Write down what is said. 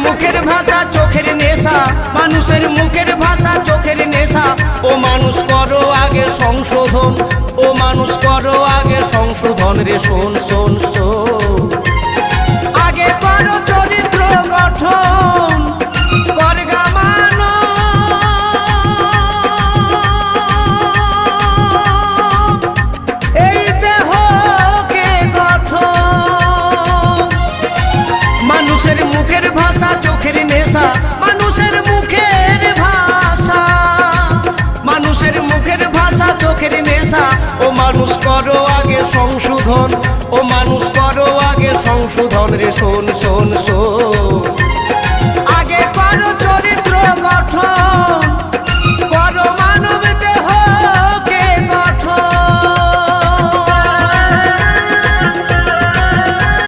মুখের ভাষা চোখের নেশা, মানুষের মুখের ভাষা চোখের নেশা। ও মানুষ করো আগে সংশোধন, ও মানুষ করো আগে সংশোধন রে শোন শোন শোন। আগে করো চরিত্র গঠন, করগা মানো এই দেহকে গঠন। মানুষের মুখের ভাষা চোখের নেশা, মানুষের মুখের ভাষা, মানুষের মুখের ভাষা চোখের নেশা। ও মানুষ করো আগে সংশোধন, ও মানুষ করো আগে সংশোধন রে শোন শোন শোন।